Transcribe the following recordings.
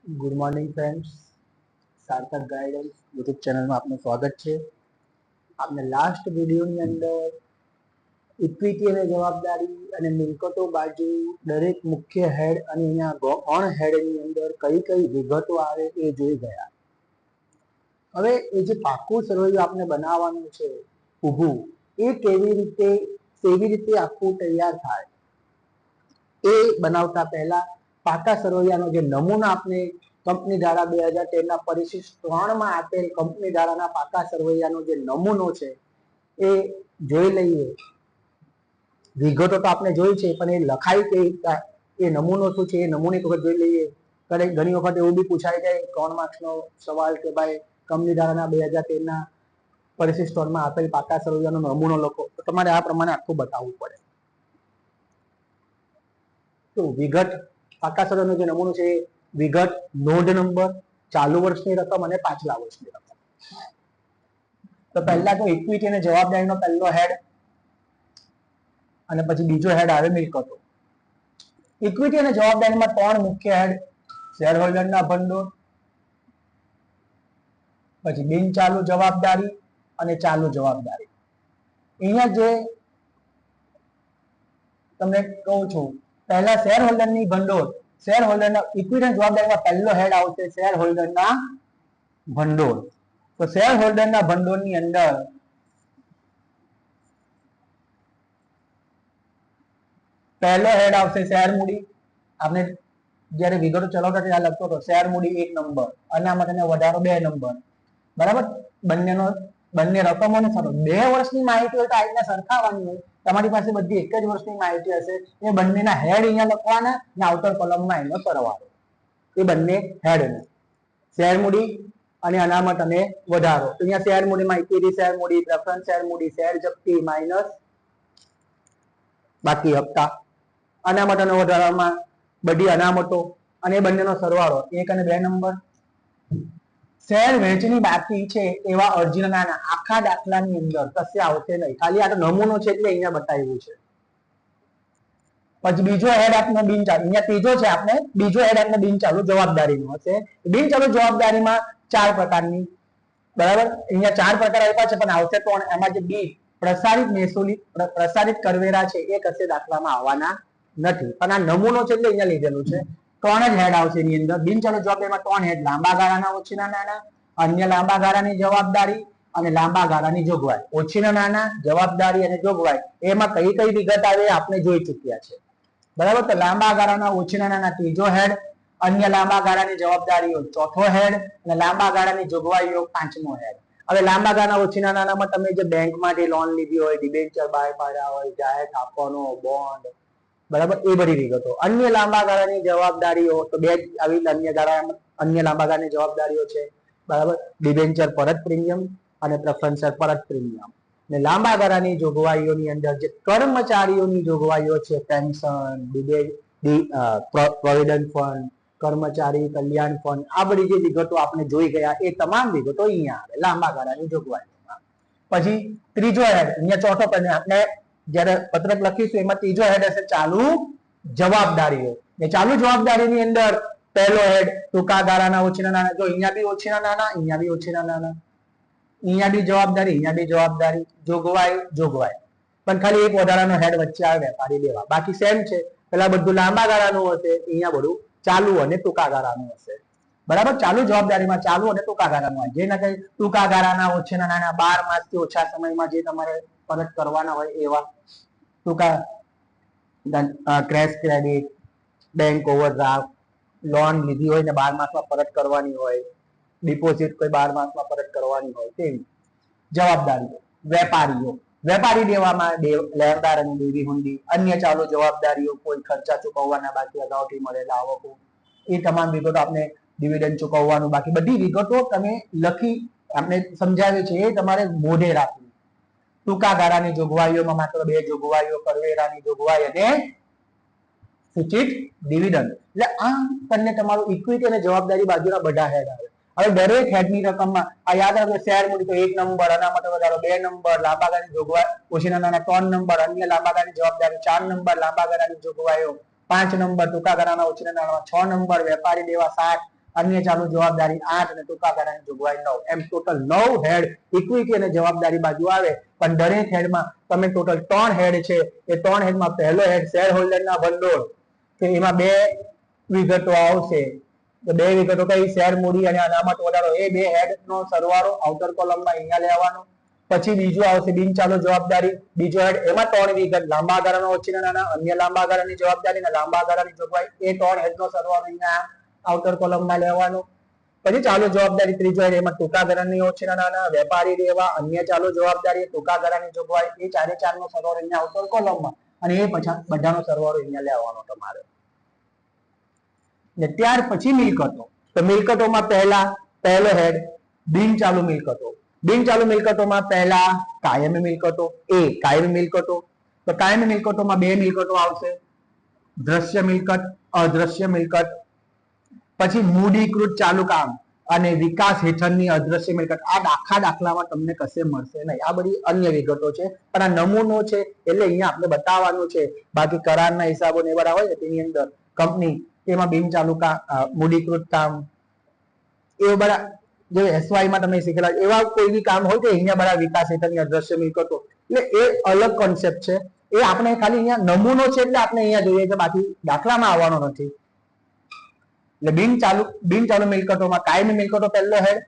Good morning friends, સાર્થક guidance YouTube ચેનલમાં આપનું સ્વાગત છે. આપને લાસ્ટ વિડીયોની અંદર ઇક્વિટી અને જવાબદારી અને મિલકતો બાજુ દરેક મુખ્ય હેડ અને અહીંયા અણ હેડની અંદર કઈ કઈ વિગતો આવે એ જોઈ ગયા. હવે એ જે પાકું સરવૈયું આપણે બનાવવાનું છે ઊભું, એ કેવી રીતે આખું તૈયાર થાય એ બનાવતા પહેલા પાકા સરવૈયાનો જે નમૂનો આપણે કંપની ધારા 2013 પરિશિષ્ટ 3 માં આપેલ કંપની ધારાના પાકા સરવૈયાનો જે નમૂનો છે એ જોઈ લઈએ. વિગતો તો આપણે જોઈ છે, પણ એ લખાય કે એ નમૂનો શું છે એ નમૂને વખત જોઈ લઈએ. ઘણી વખત એવું બી પૂછાય જાય 3 માર્ક્સનો સવાલ કે ભાઈ કંપની ધારાના 2013 પરિશિષ્ટ 3 માં આપેલ પાકા સરવૈયાનો નમૂનો લખો, તો તમારે આ પ્રમાણે આખું બતાવવું પડે. તો વિગત પાકા સરવૈયાનો જે નમૂનો છે વિગત, નોંધ નંબર, ચાલુ વર્ષની રકમ અને પાછલા વર્ષની રકમ. તો પહેલા તો ઇક્વિટી અને જવાબદારીનો પહેલો હેડ અને પછી બીજો હેડ આવે મિલકતો. ઇક્વિટી અને જવાબદારીમાં 3 મુખ્ય હેડ: શેર હોલ્ડરના ભંડોળ, પછી બિન ચાલુ જવાબદારી અને ચાલુ જવાબદારી. અહીંયા જે તમને કહું છું, પહેલા શેર હોલ્ડરની ભંડોળ, શેર હોલ્ડરના ઇક્વિટી અને જવાબદારીમાં પહેલો હેડ આવશે શેર હોલ્ડરના ભંડોળ. તો શેર હોલ્ડરના ભંડોળની અંદર પહેલો હેડ આવશે શેર મૂડી. આપણે જ્યારે વિગતો ચલાવતા ત્યારે લખતો હતો શેર મૂડી 1 નંબર, અનામત અને વધારો 2 નંબર, બરાબર. બંને રકમોનો સરવાળો 2 વર્ષની માહિતી હોય તો આ રીતના સરખાવવાની હોય. તમારી પાસે બધી એક જ વર્ષની માહિતી હશે, એ બંનેના હેડ અહીંયા લખવાના અને આઉટર કોલમમાં એનો સરવાળો. એ બંને હેડને શેર મૂડી અને અનામત અને વધારો. તો અહીંયા શેર મૂડીમાં ઇક્વિટી શેર મૂડી, પ્રેફરન્સ શેર મૂડી, શેર જપ્તી માઇનસ બાકી હપ્તા. અનામત અને વધારામાં બધી અનામતો અને બંનેનો સરવાળો 1 અને 2 નંબર. શેર વહેંચણી બાકી છે એવા અરજીના આખા દાખલાની અંદર કશે આવશે નહીં, ખાલી આ તો નમૂનો છે એટલે અહીંયા બતાવ્યું છે. પછી બીજો હેડ આપનો બિન ચાલુ, અહીંયા ત્રીજો છે આપણે બીજો હેડ આપનો બિન ચાલુ જવાબદારીનો હશે. બિન ચાલુ જવાબદારીમાં 4 પ્રકારની, બરાબર. અહીંયા 4 પ્રકાર આપ્યા છે પણ આવશે તો એમાં જે બી પ્રસારિત મહેસૂલી પ્રસારિત કરવેરા છે એ કશે દાખલામાં આવવાના નથી, પણ આ નમૂનો છે એટલે અહીંયા લીધેલું છે. 3 જ હેડ આવશે એની અંદર. બિન ચાલુ જવાબદારીમાં 3 હેડ: લાંબા ગાળાના ઓછીના નાના, અન્ય લાંબા ગાળાની જવાબદારી અને લાંબા ગાળાની જોગવાઈ. ઓછીના નાના, જવાબદારી અને જોગવાઈ, એમાં કઈ કઈ વિગત આવે આપણે જોઈ ચૂક્યા છે, બરાબર. તો લાંબા ગાળાના ઓછીના નાના ત્રીજો હેડ, અન્ય લાંબા ગાળાની જવાબદારીઓ ચોથો હેડ અને લાંબા ગાળાની જોગવાઈઓ 5મો હેડ. હવે લાંબા ગાળાના ઓછીના નાનામાં તમે જે બેંકમાંથી લોન લીધી હોય, ડિબેન્ચર બહાર પાડ્યા હોય, જાહેર થાપણો, બોન્ડ, બરાબર, એ બધી વિગતો. અન્ય લાંબા ગાળાની જવાબદારીઓ તો બે આવી અન્ય લાંબા ગાળાની જવાબદારીઓ છે, બરાબર. ડિબેન્ચર પરત પ્રીમિયમ અને પ્રેફરન્સ પરત પ્રીમિયમ. ને લાંબા ગાળાની જોગવાઈઓની અંદર જે કર્મચારીઓની જોગવાઈઓ છે, પેન્શન, પ્રોવિડન્ટ ફંડ, કર્મચારી કલ્યાણ ફંડ, આ બધી જે વિગતો આપણે જોઈ ગયા એ તમામ વિગતો અહીંયા આવે લાંબા ગાળાની જોગવાઈઓમાં. પછી ત્રીજો હેડ, અહીંયા ચોથો પણ આપણે જ્યારે પત્રક લખીશું એમાં ત્રીજો હેડ હશે ચાલુ જવાબદારીઓ. ને ચાલુ જવાબદારીની અંદર પહેલો હેડ ટૂંકા ગાળાના ઓછીના નાના. જો અહીંયા બી ઓછીના નાના, અહીંયા બી ઓછીના નાના, અહીંયા બી જવાબદારી, અહીંયા બી જવાબદારી, જોગવાઈ, પણ ખાલી એક વધારાનો હેડ વચ્ચે આવે વેપારી દેવા. બાકી સેમ છે, પેલા બધું લાંબા ગાળાનું હશે, અહીંયા બધું ચાલુ અને ટૂંકા ગાળાનું હશે, બરાબર. ચાલુ જવાબદારીમાં ચાલુ અને ટૂંકા ગાળાનું હોય. જેના કઈ ટૂંકા ગાળાના ઓછીના નાના 12 માસથી ઓછા સમયમાં જે તમારે પરત કરવાના હોય એવા ટૂંકા, crash credit, bank overdraft, loan લીધી હોય ને 12 માસમાં પરત કરવાની હોય, ડિપોઝિટ કોઈ 12 માસમાં પરત કરવાની હોય તેવી જવાબદારીઓ. વેપારી દેવામાં લેણદાર અને દેવી હુંડી. અન્ય ચાલુ જવાબદારીઓ કોઈ ખર્ચા ચૂકવવાના બાકી, અગાઉથી મળેલા આવકો, એ તમામ વિગતો આપણે ડિવિડન્ડ ચૂકવવાનું બાકી, બધી વિગતો તમે લખી આપણે સમજાવી છે એ તમારે મોઢે રાખવી. ટૂંકા ગાળાની જોગવાઈઓમાં માત્ર 2 જોગવાઈઓ: કરવેરાની જોગવાઈ અને સૂચિત ડિવિડન્ડ. એટલે આ તમને તમારું ઇક્વિટી અને જવાબદારી બાજુના બધા હેડ આવે. હવે દરેક હેડની રકમમાં આ યાદ રાખો, શેર મૂડી તો 1 નંબર, અનામત વધારો 2 નંબર, લાંબા ગાળાની જોગવાઈ ઓછીના નાના 3 નંબર, અન્ય લાંબા ગાળાની જવાબદારી 4 નંબર, લાંબા ગાળાની જોગવાઈઓ 5 નંબર, ટૂંકા ગાળાના ઓછીના નાના 6 નંબર, વેપારી દેવા 7, અન્ય ચાલુ જવાબદારી 8 અને ટૂંકા ગાળાની જોગવાઈ 9, એમ ટોટલ 9 હેડ ઇક્વિટી અને જવાબદારી બાજુ આવે. પણ દરેક હેડમાં તમે ટોટલ 3 હેડ છે, એ 3 હેડમાં પહેલો હેડ શેર હોલ્ડરના ભંડોળ, તો એમાં 2 વિગતો આવશે. તો 2 વિગતો કઈ? શેર મૂડી અને અનામત વધારો. એ 2 હેડ નો સરવાળો આઉટર કોલમમાં અહીંયા લેવાનો. પછી બીજું આવશે બિન ચાલુ જવાબદારી, બીજો હેડ, એમાં 3 વિગત, લાંબા ગાળાનો ઓછીના નાના, અન્ય લાંબા ગાળાની જવાબદારી અને લાંબા ગાળાની જોગવાઈ. એ 3 હેડ નો સરવાળો અહીંયા આઉટર કોલમમાં લેવાનો. પછી ચાલુ જવાબદારી ત્રીજો હેડ, એમાં ટૂંકા ગાળાની ઓછીના નાના, વેપારી દેવા, અન્ય ચાલુ જવાબદારી, ટૂંકા ગાળાની જોગવાઈ. એ 4 નો સરવાળો અહીંયા આઉટર કોલમમાં, અને એ પછી બધાનો સરવાળો અહીંયા લેવાનો તમારે. ને ત્યાર પછી મિલકતો. તો મિલકતોમાં પહેલો હેડ બિન ચાલુ મિલકતો. બિન ચાલુ મિલકતોમાં પહેલા કાયમી મિલકતો. કાયમી મિલકતો. તો કાયમી મિલકતોમાં 2 મિલકતો આવશે, દ્રશ્ય મિલકત, અદ્રશ્ય મિલકત. પછી મૂડીકૃત ચાલુ કામ અને વિકાસ હેઠળની અદ્રશ્ય મિલકત. આ દાખલામાં તમને કશે મળશે નહીં, આ બધી અન્ય વિગતો છે, પણ આ નમૂનો છે એટલે અહીંયા આપણે બતાવવાનું છે. બાકી કરારના હિસાબો ને બધા હોય તેની અંદર કંપની, તેમાં બિન ચાલુ કામ, મૂડીકૃત કામ, એ બધા જે એસવાય માં તમે શીખેલા એવા કોઈ બી કામ હોય તો અહીંયા બધા વિકાસ હેઠળની અદ્રશ્ય મિલકતો, એટલે એ અલગ કોન્સેપ્ટ છે. એ આપણે ખાલી અહીંયા નમૂનો છે એટલે આપણે અહીંયા જોઈએ છે, બાકી દાખલામાં આવવાનો નથી. એટલે બિન ચાલુ મિલકતોમાં કાયમી મિલકતો પહેલો હેડ,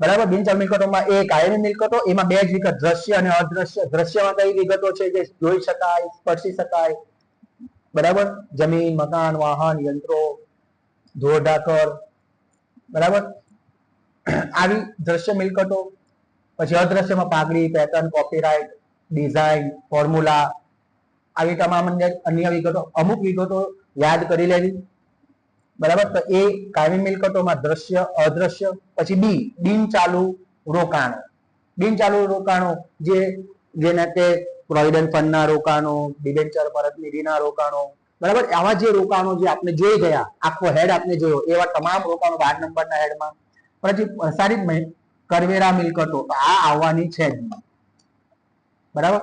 બરાબર. બિન ચાલુ મિલકતોમાં કાયમી મિલકતો, એમાં 2 જ વિગત, દ્રશ્ય અને અદ્રશ્ય. દ્રશ્યમાં કઈ વિગતો છે? જે જોઈ શકાય, સ્પર્શી શકાય, બરાબર. જમીન, મકાન, વાહન, યંત્રો, ઢોર-ઢાકર, બરાબર, આવી દ્રશ્ય મિલકતો. પછી અદ્રશ્યમાં પાઘડી, પેટર્ન, કોપીરાઇટ, ડિઝાઇન, ફોર્મ્યુલા, આવી તમામ અન્ય વિગતો. અમુક વિગતો યાદ કરી લેવી, બરાબર. તો એ કાયમી મિલકતોમાં દ્રશ્ય, અદ્રશ્ય. પછી બિન ચાલુ રોકાણો. બિન ચાલુ રોકાણો જેને કે પ્રોવિડન્ટ ફંડના રોકાણો, ડિબેન્ચર પરત નિધિના રોકાણો, બરાબર. આવા જે રોકાણો જે આપણે જોઈ ગયા, આખો હેડ આપણે જોયો, એવા તમામ રોકાણો 12 નંબરના હેડમાં. પછી પ્રસારિત કરવેરા મિલકતો, આ આવવાની છે જ, બરાબર.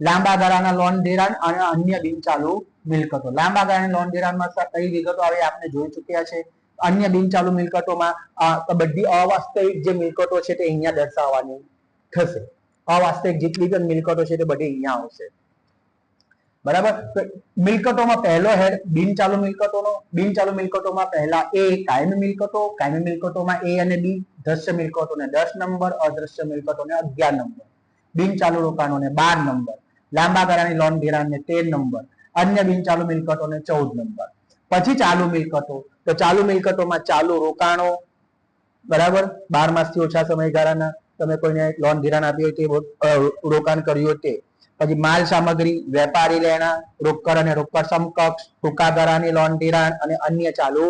લાંબા ગાળાના લોન ધિરાણ અને અન્ય બિન ચાલુ મિલકતો. લાંબા ગાળાની લોન ધિરાણમાં કઈ વિગતો આવે આપણે જોઈ ચૂક્યા છે. અન્ય બિન ચાલુ મિલકતોમાં બધી અવાસ્તવિક જે મિલકતો છે તે અહીંયા દર્શાવવાની થશે. અવાસ્તવિક જેટલી પણ મિલકતો છે તે બધી અહીંયા આવશે, બરાબર. મિલકતોમાં પહેલો હેડ બિન ચાલુ મિલકતોનો. બિન ચાલુ મિલકતોમાં પહેલા કાયમી મિલકતો. કાયમી મિલકતોમાં અને બી. દ્રશ્ય મિલકતોને 10 નંબર, અદ્રશ્ય મિલકતોને 11 નંબર, બિન ચાલુ રોકાણોને 12 નંબર, લાંબા ગાળાની લોન ધિરાણને 13 નંબર, અન્ય બિન ચાલુ મિલકતોને 14 નંબર. પછી ચાલુ મિલકતો. તો ચાલુ મિલકતોમાં ચાલુ રોકાણો, બરાબર. 12 માસથી ઓછા સમયગાળાના તમે કોઈને લોન ધિરાણ આપી હોય તે રોકાણ કર્યું હોય તે. પછી માલ સામગ્રી, વેપારી લેણા, રોકડ અને રોકડ સમકક્ષ, ટૂંકા ગાળાની લોન ધિરાણ અને અન્ય ચાલુ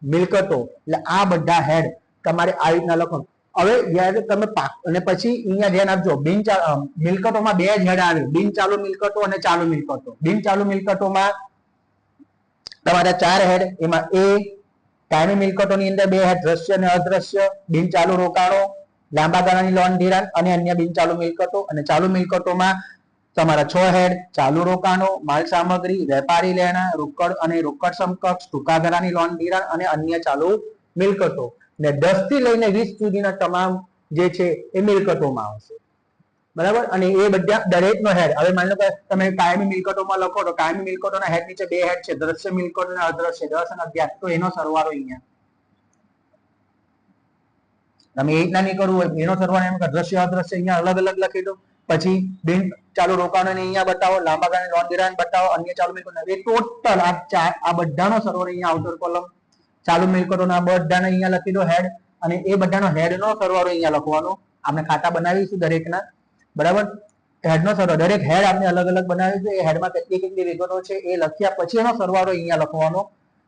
મિલકતો. એટલે આ બધા હેડ તમારે આવી રીતના લખો. હવે જ્યારે તમે અને પછી અહીંયા ધ્યાન આપજો, મિલકતોમાં 2 જ હેડ આવે, બિન ચાલુ મિલકતો અને ચાલુ મિલકતો. બિન ચાલુ મિલકતોમાં તમારા 4 હેડ, એમાં કાયમી મિલકતોની અંદર 2 હેડ, દ્રશ્ય અને અદ્રશ્ય. બિન ચાલુ રોકાણો, લાંબા ગાળાની લોન ધિરાણ અને અન્ય બિન ચાલુ મિલકતો. અને ચાલુ મિલકતોમાં તમારા 6 હેડ, ચાલુ રોકાણો, માલ સામગ્રી, વેપારી લેણા, રોકડ અને રોકડ સમકક્ષ, ટૂંકા ગાળાની લોન ધિરાણ અને અન્ય ચાલુ મિલકતો. ને 10 થી લઈને 20 સુધીના તમામ જે છે એ મિલકતોમાં આવશે, બરાબર. અને એ બધા દરેકનો હેડ, હવે માની લો કે તમે કાયમી મિલકતોમાં લખો તો કાયમી મિલકતોના હેડ નીચે 2 હેડ છે, દ્રશ્ય મિલકતો અને અદ્રશ્ય, 10 અને 11. તો એનો સરવાળો અહીંયા તમે એ રીતના નહીં કરવું હોય, એનો સરવાળો એમ કે દ્રશ્ય અદ્રશ્ય અહીંયા અલગ અલગ લખી દો. પછી બિન ચાલુ રોકાણો અહીંયા બતાવો, લાંબા ગાળાની લોન ધિરાણ બતાવો, અન્ય ચાલુ મિલકતો. એ ટોટલ આ બધાનો સરવાળો અહીંયા આઉટર કોલમ. ચાલુ મિલકતોના બધાને અહીંયા લખી દો હેડ, અને એ બધાનો હેડનો સરવાળો અહીંયા લખવાનો. આપણે ખાતા બનાવીશું દરેકના, બરાબર. હેડનો સરવાળો, દરેક હેડ આપણે અલગ અલગ બનાવીશું. એ હેડમાં કેટલી વિગતો છે એ લખ્યા પછી એનો સરવાળો અહીંયા લખવાનો,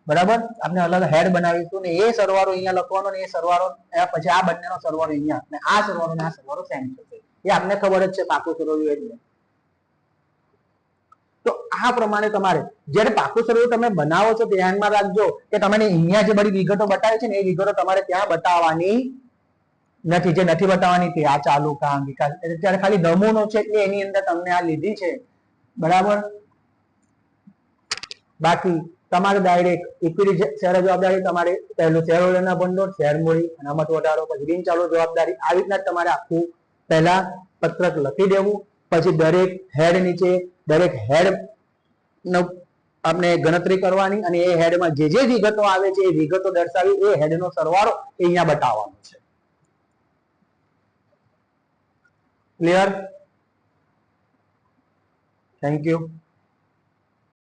બરાબર. આપણે અલગ હેડ બનાવીશું ને એ સરવાળો અહીંયા લખવાનો, ને એ સરવાળો પછી આ બંનેનો સરવાળો અહીંયા, ને આ સરવાળો ને આ સરવાળો સેમ થશે. એ આપણને ખબર જ છે પાકું સરવાળું એટલે. તો આ પ્રમાણે તમારે જ્યારે પાકું સરવાળું તમે બનાવો છો ધ્યાનમાં રાખજો કે તમને અહીંયા જે બધી વિગતો બતાવે છે ને એ વિગતો તમારે ત્યાં બતાવવાની નથી. જે નથી બતાવવાની તે આ ચાલુ કામ, વિકાસ, ત્યારે ખાલી નમૂનો છે એટલે એની અંદર તમને આ લીધી છે, બરાબર. બાકી તમારે ડાયરેક્ટ ઇક્વિટી શેર જવાબદારી તમારે પહેલું શેર હોલ્ડરના ભંડોળ, શેર મૂડી, અનામત વધારો, પછી બિનચાલુ જવાબદારી, આવી રીતના તમારે આખું પહેલા પત્રક લખી દેવું. પછી દરેક હેડ નીચે દરેક હેડ નો આપણે ગણતરી કરવાની અને એ હેડમાં જે જે વિગતો આવે છે એ વિગતો દર્શાવી એ હેડનો સરવાળો એ અહીંયા બતાવવાનો છે. ક્લિયર? Thank you.